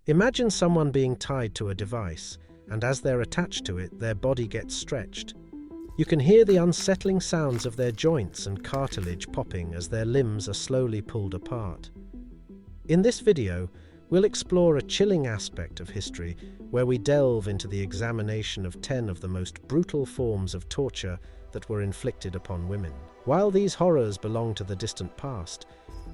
Imagine someone being tied to a device, and as they're attached to it, their body gets stretched. You can hear the unsettling sounds of their joints and cartilage popping as their limbs are slowly pulled apart. In this video, we'll explore a chilling aspect of history where we delve into the examination of 10 of the most brutal forms of torture that were inflicted upon women. While these horrors belong to the distant past,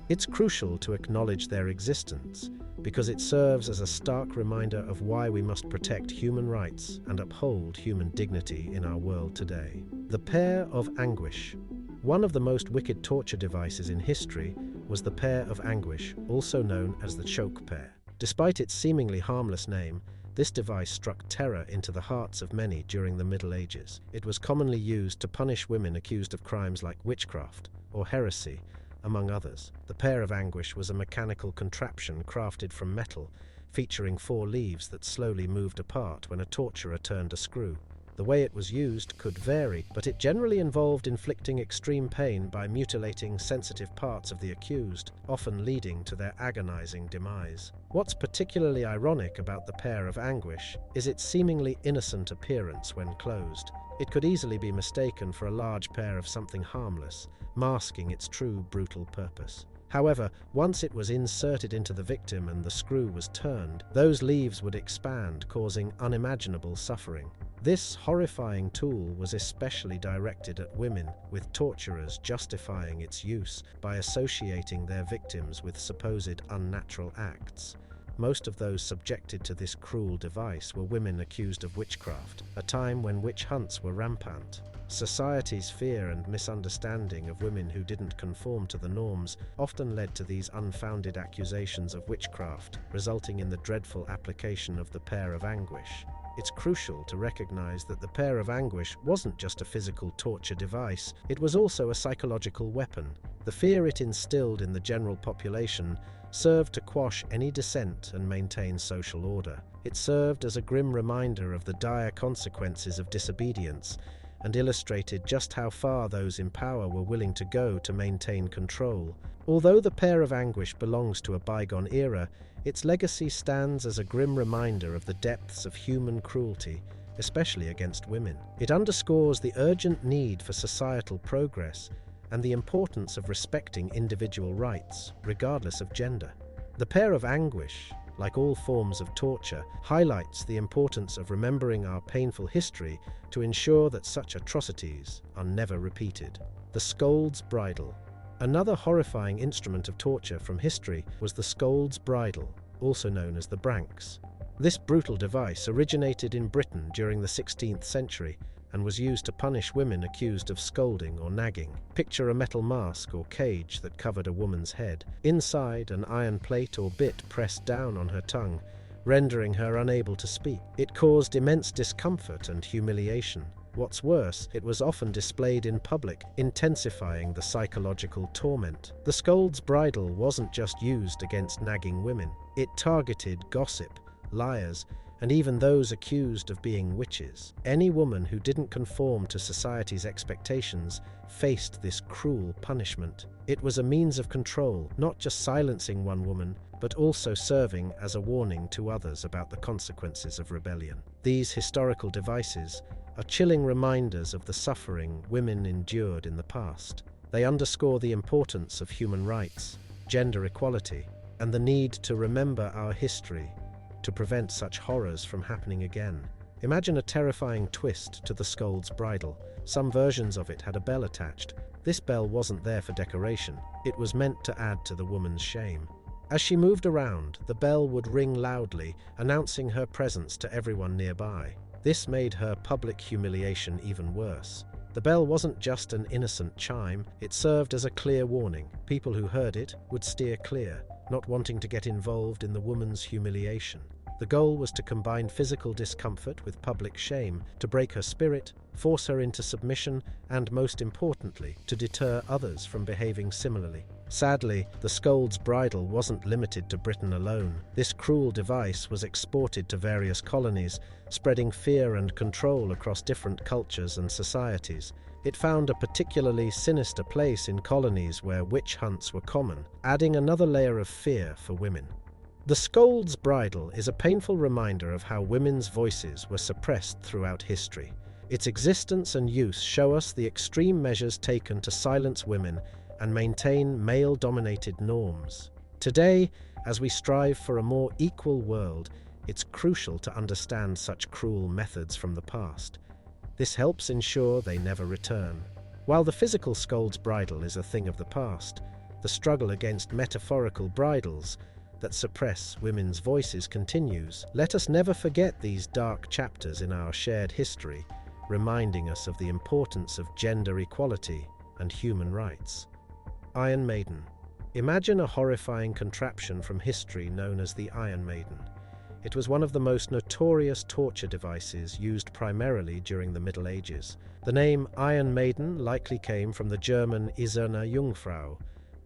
it's crucial to acknowledge their existence because it serves as a stark reminder of why we must protect human rights and uphold human dignity in our world today. The Pear of Anguish. One of the most wicked torture devices in history was the Pear of Anguish, also known as the choke pear. Despite its seemingly harmless name, this device struck terror into the hearts of many during the Middle Ages. It was commonly used to punish women accused of crimes like witchcraft or heresy, among others. The Pear of Anguish was a mechanical contraption crafted from metal, featuring 4 leaves that slowly moved apart when a torturer turned a screw. The way it was used could vary, but it generally involved inflicting extreme pain by mutilating sensitive parts of the accused, often leading to their agonizing demise. What's particularly ironic about the Pear of Anguish is its seemingly innocent appearance when closed. It could easily be mistaken for a large pear of something harmless, masking its true brutal purpose. However, once it was inserted into the victim and the screw was turned, those leaves would expand, causing unimaginable suffering. This horrifying tool was especially directed at women, with torturers justifying its use by associating their victims with supposed unnatural acts. Most of those subjected to this cruel device were women accused of witchcraft, a time when witch hunts were rampant. Society's fear and misunderstanding of women who didn't conform to the norms often led to these unfounded accusations of witchcraft, resulting in the dreadful application of the Pear of Anguish. It's crucial to recognize that the Pear of Anguish wasn't just a physical torture device, it was also a psychological weapon. The fear it instilled in the general population served to quash any dissent and maintain social order. It served as a grim reminder of the dire consequences of disobedience and illustrated just how far those in power were willing to go to maintain control. Although the Pear of Anguish belongs to a bygone era, its legacy stands as a grim reminder of the depths of human cruelty, especially against women. It underscores the urgent need for societal progress and the importance of respecting individual rights, regardless of gender. The Pear of Anguish, like all forms of torture, highlights the importance of remembering our painful history to ensure that such atrocities are never repeated. The Scold's Bridle. Another horrifying instrument of torture from history was the Scold's Bridle, also known as the branx. This brutal device originated in Britain during the 16th century and was used to punish women accused of scolding or nagging. Picture a metal mask or cage that covered a woman's head. Inside, an iron plate or bit pressed down on her tongue, rendering her unable to speak. It caused immense discomfort and humiliation. What's worse, it was often displayed in public, intensifying the psychological torment. The Scold's Bridle wasn't just used against nagging women. It targeted gossip, liars, and even those accused of being witches. Any woman who didn't conform to society's expectations faced this cruel punishment. It was a means of control, not just silencing one woman, but also serving as a warning to others about the consequences of rebellion. These historical devices are chilling reminders of the suffering women endured in the past. They underscore the importance of human rights, gender equality, and the need to remember our history to prevent such horrors from happening again. Imagine a terrifying twist to the Scold's Bridle. Some versions of it had a bell attached. This bell wasn't there for decoration. It was meant to add to the woman's shame. As she moved around, the bell would ring loudly, announcing her presence to everyone nearby. This made her public humiliation even worse. The bell wasn't just an innocent chime, it served as a clear warning. People who heard it would steer clear, not wanting to get involved in the woman's humiliation. The goal was to combine physical discomfort with public shame, to break her spirit, force her into submission, and most importantly, to deter others from behaving similarly. Sadly, the Scold's Bridle wasn't limited to Britain alone. This cruel device was exported to various colonies, spreading fear and control across different cultures and societies. It found a particularly sinister place in colonies where witch hunts were common, adding another layer of fear for women. The scold's bridle is a painful reminder of how women's voices were suppressed throughout history. Its existence and use show us the extreme measures taken to silence women and maintain male-dominated norms. Today, as we strive for a more equal world, it's crucial to understand such cruel methods from the past. This helps ensure they never return. While the physical scold's bridle is a thing of the past, the struggle against metaphorical bridles that suppress women's voices continues. Let us never forget these dark chapters in our shared history, reminding us of the importance of gender equality and human rights. Iron Maiden. Imagine a horrifying contraption from history known as the Iron Maiden. It was one of the most notorious torture devices used primarily during the Middle Ages. The name Iron Maiden likely came from the German Eiserne Jungfrau,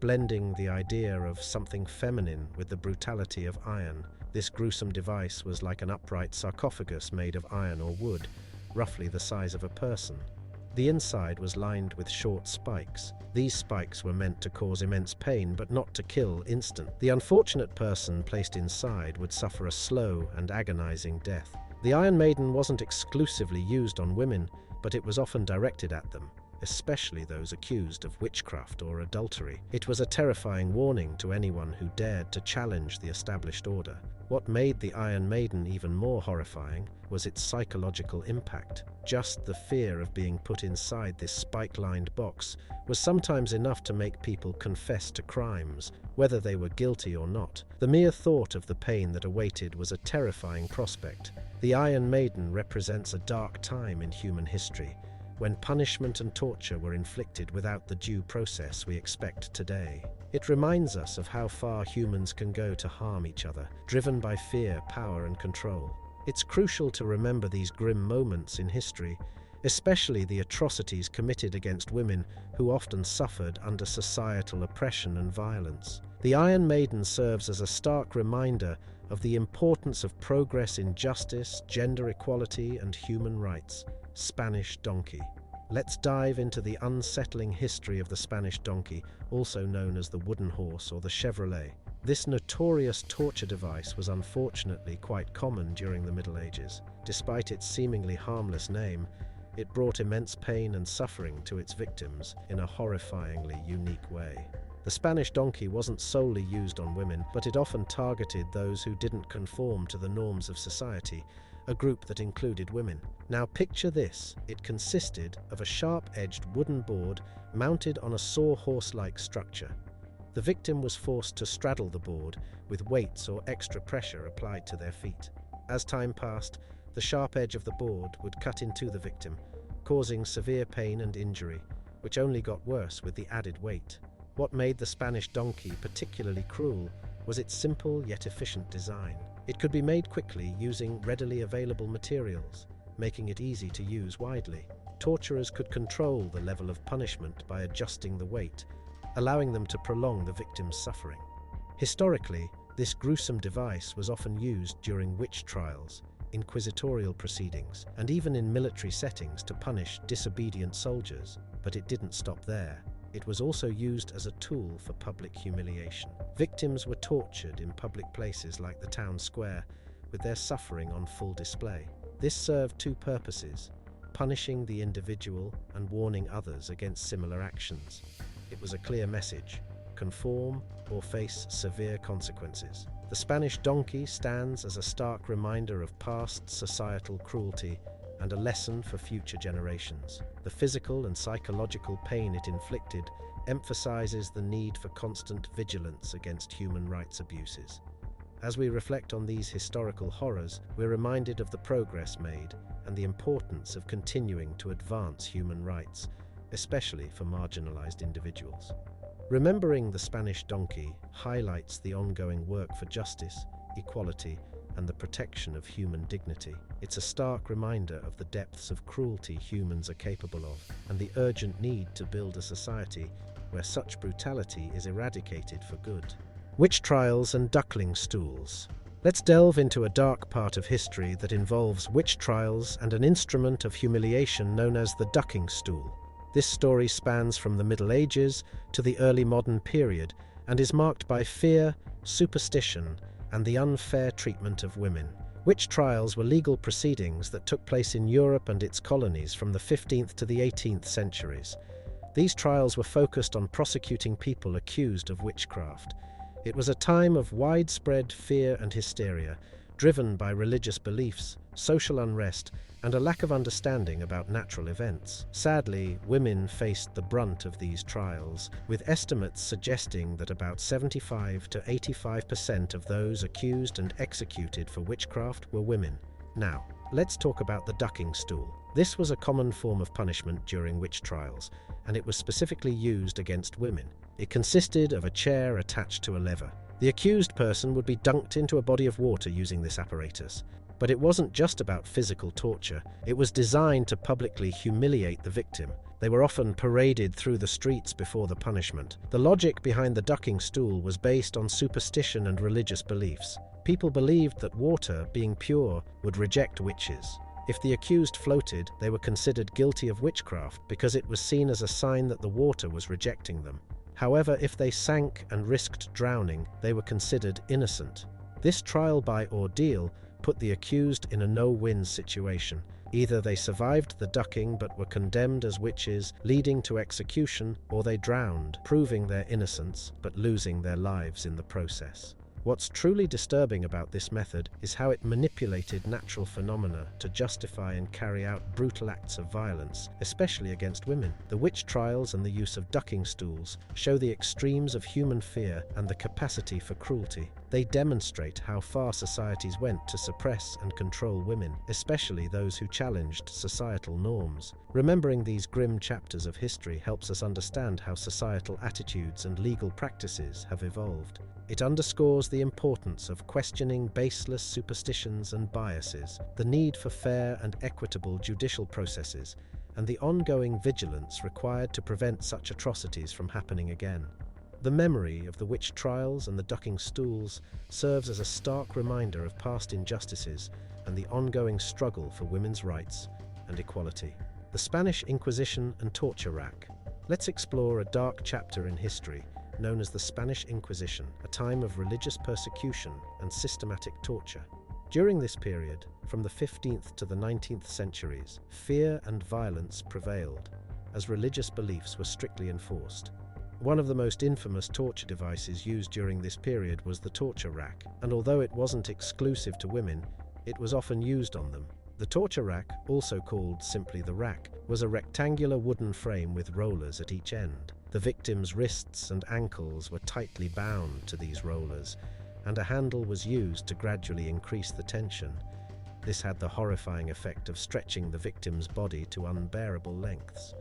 blending the idea of something feminine with the brutality of iron. This gruesome device was like an upright sarcophagus made of iron or wood, roughly the size of a person. The inside was lined with short spikes. These spikes were meant to cause immense pain, but not to kill instantly. The unfortunate person placed inside would suffer a slow and agonizing death. The Iron Maiden wasn't exclusively used on women, but it was often directed at them, especially those accused of witchcraft or adultery. It was a terrifying warning to anyone who dared to challenge the established order. What made the Iron Maiden even more horrifying was its psychological impact. Just the fear of being put inside this spike-lined box was sometimes enough to make people confess to crimes, whether they were guilty or not. The mere thought of the pain that awaited was a terrifying prospect. The Iron Maiden represents a dark time in human history, when punishment and torture were inflicted without the due process we expect today. It reminds us of how far humans can go to harm each other, driven by fear, power, and control. It's crucial to remember these grim moments in history, especially the atrocities committed against women who often suffered under societal oppression and violence. The Iron Maiden serves as a stark reminder of the importance of progress in justice, gender equality, and human rights. Spanish donkey. Let's dive into the unsettling history of the Spanish donkey, also known as the wooden horse or the Chevrolet. This notorious torture device was unfortunately quite common during the Middle Ages. Despite its seemingly harmless name, it brought immense pain and suffering to its victims in a horrifyingly unique way. The Spanish donkey wasn't solely used on women, but it often targeted those who didn't conform to the norms of society, a group that included women. Now picture this. It consisted of a sharp-edged wooden board mounted on a sawhorse-like structure. The victim was forced to straddle the board with weights or extra pressure applied to their feet. As time passed, the sharp edge of the board would cut into the victim, causing severe pain and injury, which only got worse with the added weight. What made the Spanish donkey particularly cruel was its simple yet efficient design. It could be made quickly using readily available materials, making it easy to use widely. Torturers could control the level of punishment by adjusting the weight, allowing them to prolong the victim's suffering. Historically, this gruesome device was often used during witch trials, inquisitorial proceedings, and even in military settings to punish disobedient soldiers. But it didn't stop there. It was also used as a tool for public humiliation. Victims were tortured in public places like the town square, with their suffering on full display. This served two purposes: punishing the individual and warning others against similar actions. It was a clear message: conform or face severe consequences. The Spanish donkey stands as a stark reminder of past societal cruelty and a lesson for future generations. The physical and psychological pain it inflicted emphasizes the need for constant vigilance against human rights abuses. As we reflect on these historical horrors, we're reminded of the progress made and the importance of continuing to advance human rights, especially for marginalized individuals. Remembering the Spanish donkey highlights the ongoing work for justice, equality, and the protection of human dignity. It's a stark reminder of the depths of cruelty humans are capable of, and the urgent need to build a society where such brutality is eradicated for good. Witch trials and duckling stools. Let's delve into a dark part of history that involves witch trials and an instrument of humiliation known as the ducking stool. This story spans from the Middle Ages to the early modern period and is marked by fear, superstition, and the unfair treatment of women. Witch trials were legal proceedings that took place in Europe and its colonies from the 15th to the 18th centuries. These trials were focused on prosecuting people accused of witchcraft. It was a time of widespread fear and hysteria, driven by religious beliefs, social unrest, and a lack of understanding about natural events. Sadly, women faced the brunt of these trials, with estimates suggesting that about 75 to 85% of those accused and executed for witchcraft were women. Now, let's talk about the ducking stool. This was a common form of punishment during witch trials, and it was specifically used against women. It consisted of a chair attached to a lever. The accused person would be dunked into a body of water using this apparatus. But it wasn't just about physical torture. It was designed to publicly humiliate the victim. They were often paraded through the streets before the punishment. The logic behind the ducking stool was based on superstition and religious beliefs. People believed that water, being pure, would reject witches. If the accused floated, they were considered guilty of witchcraft because it was seen as a sign that the water was rejecting them. However, if they sank and risked drowning, they were considered innocent. This trial by ordeal put the accused in a no-win situation. Either they survived the ducking but were condemned as witches, leading to execution, or they drowned, proving their innocence but losing their lives in the process. What's truly disturbing about this method is how it manipulated natural phenomena to justify and carry out brutal acts of violence, especially against women. The witch trials and the use of ducking stools show the extremes of human fear and the capacity for cruelty. They demonstrate how far societies went to suppress and control women, especially those who challenged societal norms. Remembering these grim chapters of history helps us understand how societal attitudes and legal practices have evolved. It underscores the importance of questioning baseless superstitions and biases, the need for fair and equitable judicial processes, and the ongoing vigilance required to prevent such atrocities from happening again. The memory of the witch trials and the ducking stools serves as a stark reminder of past injustices and the ongoing struggle for women's rights and equality. The Spanish Inquisition and torture rack. Let's explore a dark chapter in history known as the Spanish Inquisition, a time of religious persecution and systematic torture. During this period, from the 15th to the 19th centuries, fear and violence prevailed, as religious beliefs were strictly enforced. One of the most infamous torture devices used during this period was the torture rack, and although it wasn't exclusive to women, it was often used on them. The torture rack, also called simply the rack, was a rectangular wooden frame with rollers at each end. The victim's wrists and ankles were tightly bound to these rollers, and a handle was used to gradually increase the tension. This had the horrifying effect of stretching the victim's body to unbearable lengths.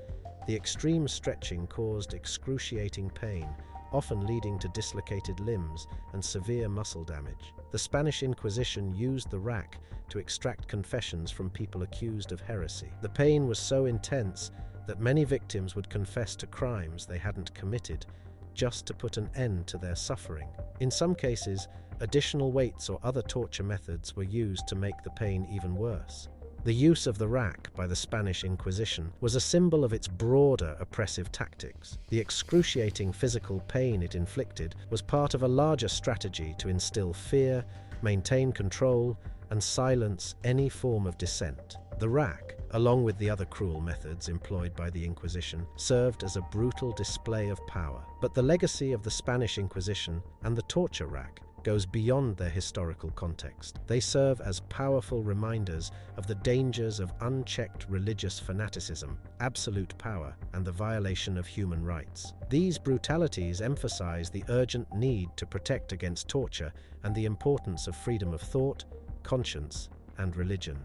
The extreme stretching caused excruciating pain, often leading to dislocated limbs and severe muscle damage. The Spanish Inquisition used the rack to extract confessions from people accused of heresy. The pain was so intense that many victims would confess to crimes they hadn't committed, just to put an end to their suffering. In some cases, additional weights or other torture methods were used to make the pain even worse. The use of the rack by the Spanish Inquisition was a symbol of its broader oppressive tactics. The excruciating physical pain it inflicted was part of a larger strategy to instill fear, maintain control, and silence any form of dissent. The rack, along with the other cruel methods employed by the Inquisition, served as a brutal display of power. But the legacy of the Spanish Inquisition and the torture rack goes beyond their historical context. They serve as powerful reminders of the dangers of unchecked religious fanaticism, absolute power, and the violation of human rights. These brutalities emphasize the urgent need to protect against torture and the importance of freedom of thought, conscience, and religion.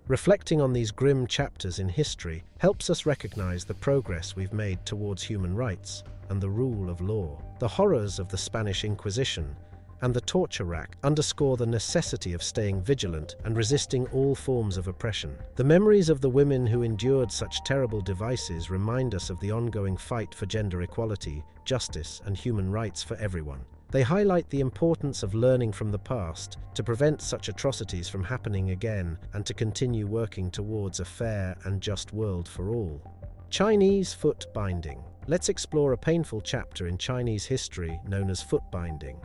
Reflecting on these grim chapters in history helps us recognize the progress we've made towards human rights and the rule of law. The horrors of the Spanish Inquisition and the torture rack underscore the necessity of staying vigilant and resisting all forms of oppression. The memories of the women who endured such terrible devices remind us of the ongoing fight for gender equality, justice, and human rights for everyone. They highlight the importance of learning from the past to prevent such atrocities from happening again and to continue working towards a fair and just world for all. Chinese foot binding. Let's explore a painful chapter in Chinese history known as foot binding.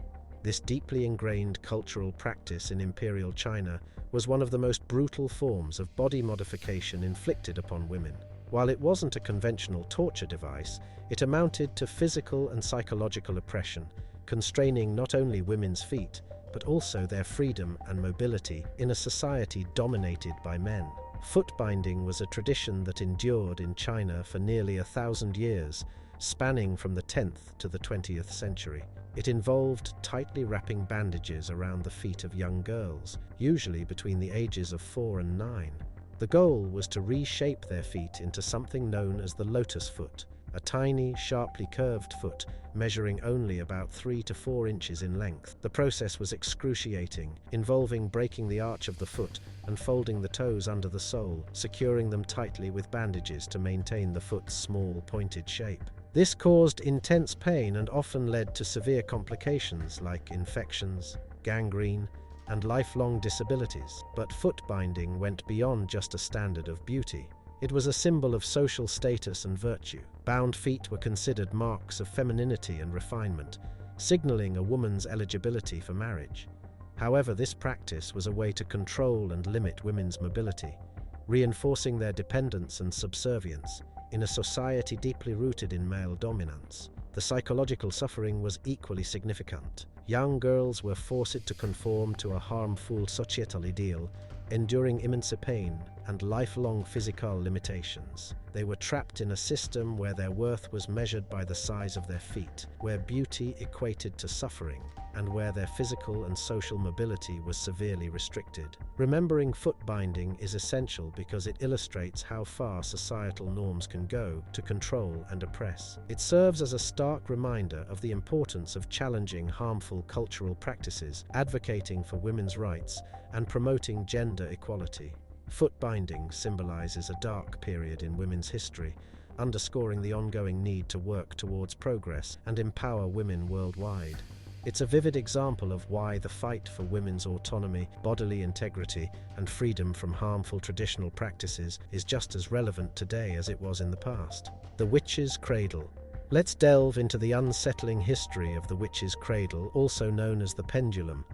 This deeply ingrained cultural practice in imperial China was one of the most brutal forms of body modification inflicted upon women. While it wasn't a conventional torture device, it amounted to physical and psychological oppression, constraining not only women's feet, but also their freedom and mobility in a society dominated by men. Foot binding was a tradition that endured in China for nearly 1,000 years, spanning from the 10th to the 20th century. It involved tightly wrapping bandages around the feet of young girls, usually between the ages of 4 and 9. The goal was to reshape their feet into something known as the lotus foot, a tiny, sharply curved foot measuring only about 3 to 4 inches in length. The process was excruciating, involving breaking the arch of the foot and folding the toes under the sole, securing them tightly with bandages to maintain the foot's small, pointed shape. This caused intense pain and often led to severe complications like infections, gangrene, and lifelong disabilities. But foot binding went beyond just a standard of beauty. It was a symbol of social status and virtue. Bound feet were considered marks of femininity and refinement, signaling a woman's eligibility for marriage. However, this practice was a way to control and limit women's mobility, reinforcing their dependence and subservience in a society deeply rooted in male dominance. The psychological suffering was equally significant. Young girls were forced to conform to a harmful societal ideal, enduring immense pain and lifelong physical limitations. They were trapped in a system where their worth was measured by the size of their feet, where beauty equated to suffering, and where their physical and social mobility was severely restricted. Remembering foot binding is essential because it illustrates how far societal norms can go to control and oppress. It serves as a stark reminder of the importance of challenging harmful cultural practices, advocating for women's rights, and promoting gender equality. Foot binding symbolizes a dark period in women's history, underscoring the ongoing need to work towards progress and empower women worldwide. It's a vivid example of why the fight for women's autonomy, bodily integrity, and freedom from harmful traditional practices is just as relevant today as it was in the past. The witch's cradle. Let's delve into the unsettling history of the witch's cradle, also known as the pendulum.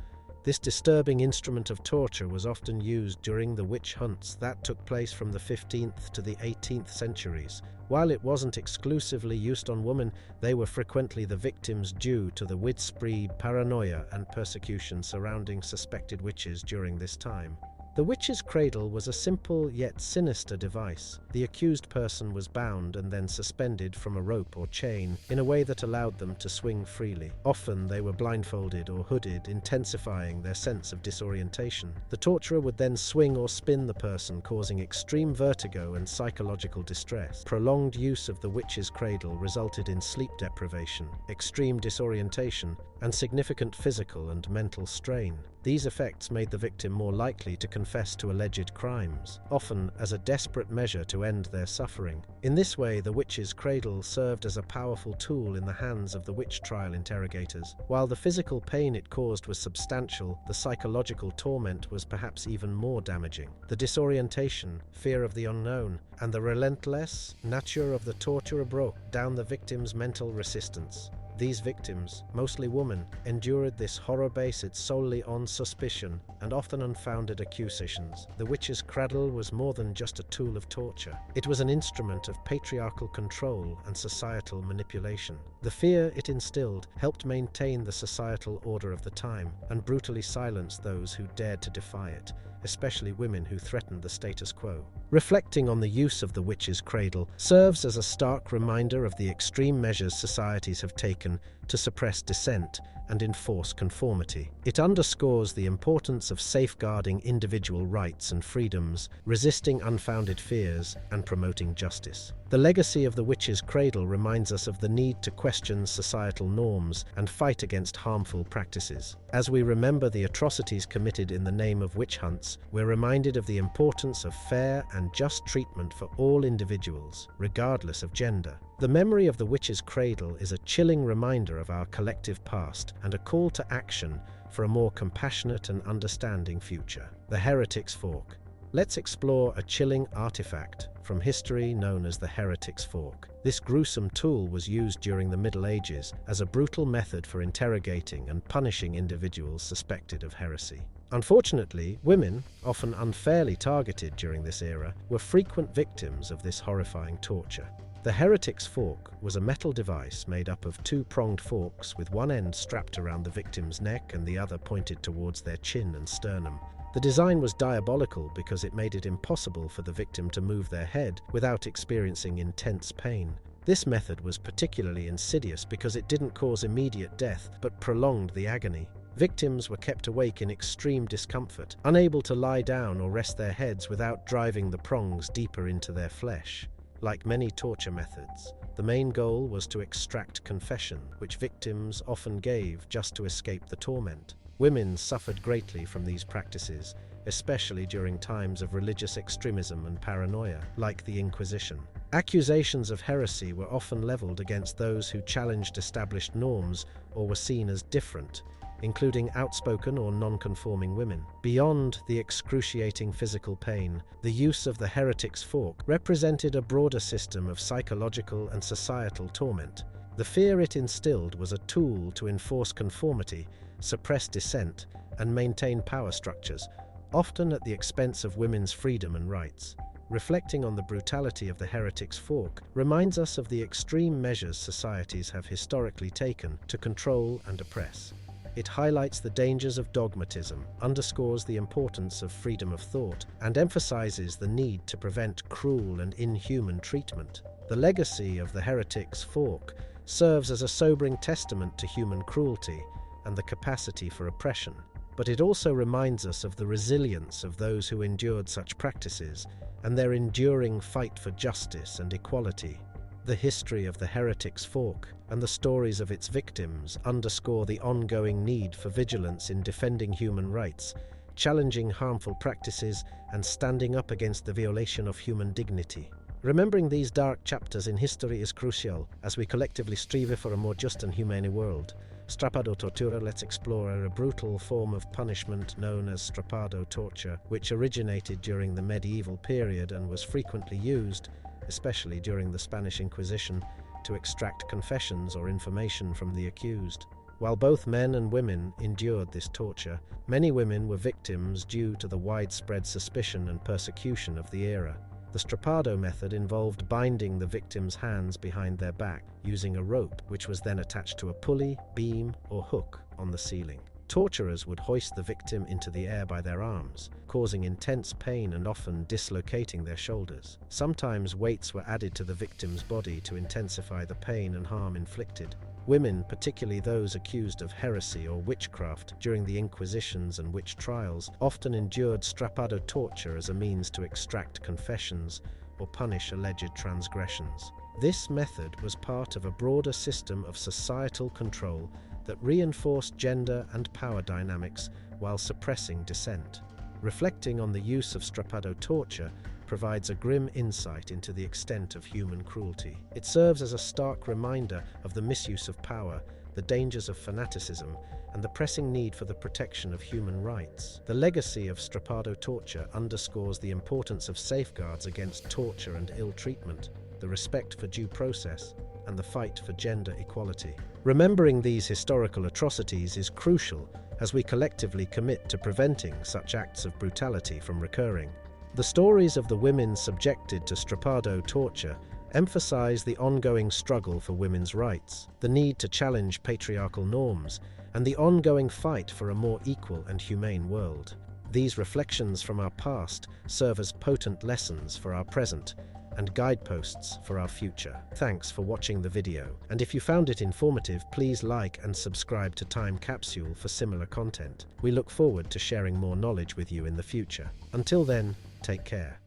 This disturbing instrument of torture was often used during the witch hunts that took place from the 15th to the 18th centuries. While it wasn't exclusively used on women, they were frequently the victims due to the widespread paranoia and persecution surrounding suspected witches during this time. The witch's cradle was a simple yet sinister device. The accused person was bound and then suspended from a rope or chain in a way that allowed them to swing freely. Often they were blindfolded or hooded, intensifying their sense of disorientation. The torturer would then swing or spin the person, causing extreme vertigo and psychological distress. Prolonged use of the witch's cradle resulted in sleep deprivation, extreme disorientation, and significant physical and mental strain. These effects made the victim more likely to confess to alleged crimes, often as a desperate measure to end their suffering. In this way, the witch's cradle served as a powerful tool in the hands of the witch trial interrogators. While the physical pain it caused was substantial, the psychological torment was perhaps even more damaging. The disorientation, fear of the unknown, and the relentless nature of the torture broke down the victim's mental resistance. These victims, mostly women, endured this horror based solely on suspicion and often unfounded accusations. The witch's cradle was more than just a tool of torture. It was an instrument of patriarchal control and societal manipulation. The fear it instilled helped maintain the societal order of the time and brutally silenced those who dared to defy it, especially women who threatened the status quo. Reflecting on the use of the witch's cradle serves as a stark reminder of the extreme measures societies have taken to suppress dissent and enforce conformity. It underscores the importance of safeguarding individual rights and freedoms, resisting unfounded fears, and promoting justice. The legacy of the witch's cradle reminds us of the need to question societal norms and fight against harmful practices. As we remember the atrocities committed in the name of witch hunts, we're reminded of the importance of fair and just treatment for all individuals, regardless of gender. The memory of the witch's cradle is a chilling reminder of our collective past and a call to action for a more compassionate and understanding future. The heretic's fork. Let's explore a chilling artifact from history known as the heretic's fork. This gruesome tool was used during the Middle Ages as a brutal method for interrogating and punishing individuals suspected of heresy. Unfortunately, women, often unfairly targeted during this era, were frequent victims of this horrifying torture. The heretic's fork was a metal device made up of two-pronged forks with one end strapped around the victim's neck and the other pointed towards their chin and sternum. The design was diabolical because it made it impossible for the victim to move their head without experiencing intense pain. This method was particularly insidious because it didn't cause immediate death but prolonged the agony. Victims were kept awake in extreme discomfort, unable to lie down or rest their heads without driving the prongs deeper into their flesh. Like many torture methods, the main goal was to extract confession, which victims often gave just to escape the torment. Women suffered greatly from these practices, especially during times of religious extremism and paranoia, like the Inquisition. Accusations of heresy were often leveled against those who challenged established norms or were seen as different, including outspoken or non-conforming women. Beyond the excruciating physical pain, the use of the heretic's fork represented a broader system of psychological and societal torment. The fear it instilled was a tool to enforce conformity, suppress dissent, and maintain power structures, often at the expense of women's freedom and rights. Reflecting on the brutality of the heretic's fork reminds us of the extreme measures societies have historically taken to control and oppress. It highlights the dangers of dogmatism, underscores the importance of freedom of thought, and emphasizes the need to prevent cruel and inhuman treatment. The legacy of the heretic's fork serves as a sobering testament to human cruelty and the capacity for oppression, but it also reminds us of the resilience of those who endured such practices and their enduring fight for justice and equality. The history of the heretic's fork and the stories of its victims underscore the ongoing need for vigilance in defending human rights, challenging harmful practices, and standing up against the violation of human dignity. Remembering these dark chapters in history is crucial as we collectively strive for a more just and humane world. Strappado tortura. Let's explore a brutal form of punishment known as strappado torture, which originated during the medieval period and was frequently used, especially during the Spanish Inquisition, to extract confessions or information from the accused. While both men and women endured this torture, many women were victims due to the widespread suspicion and persecution of the era. The strappado method involved binding the victim's hands behind their back using a rope, which was then attached to a pulley, beam, or hook on the ceiling. Torturers would hoist the victim into the air by their arms, causing intense pain and often dislocating their shoulders. Sometimes weights were added to the victim's body to intensify the pain and harm inflicted. Women, particularly those accused of heresy or witchcraft during the Inquisitions and witch trials, often endured strappado torture as a means to extract confessions or punish alleged transgressions. This method was part of a broader system of societal control that reinforced gender and power dynamics while suppressing dissent. Reflecting on the use of strappado torture provides a grim insight into the extent of human cruelty. It serves as a stark reminder of the misuse of power, the dangers of fanaticism, and the pressing need for the protection of human rights. The legacy of strappado torture underscores the importance of safeguards against torture and ill treatment, the respect for due process, and the fight for gender equality. Remembering these historical atrocities is crucial as we collectively commit to preventing such acts of brutality from recurring. The stories of the women subjected to strappado torture emphasize the ongoing struggle for women's rights, the need to challenge patriarchal norms, and the ongoing fight for a more equal and humane world. These reflections from our past serve as potent lessons for our present and guideposts for our future. Thanks for watching the video, and if you found it informative, please like and subscribe to Time Capsule for similar content. We look forward to sharing more knowledge with you in the future. Until then, take care.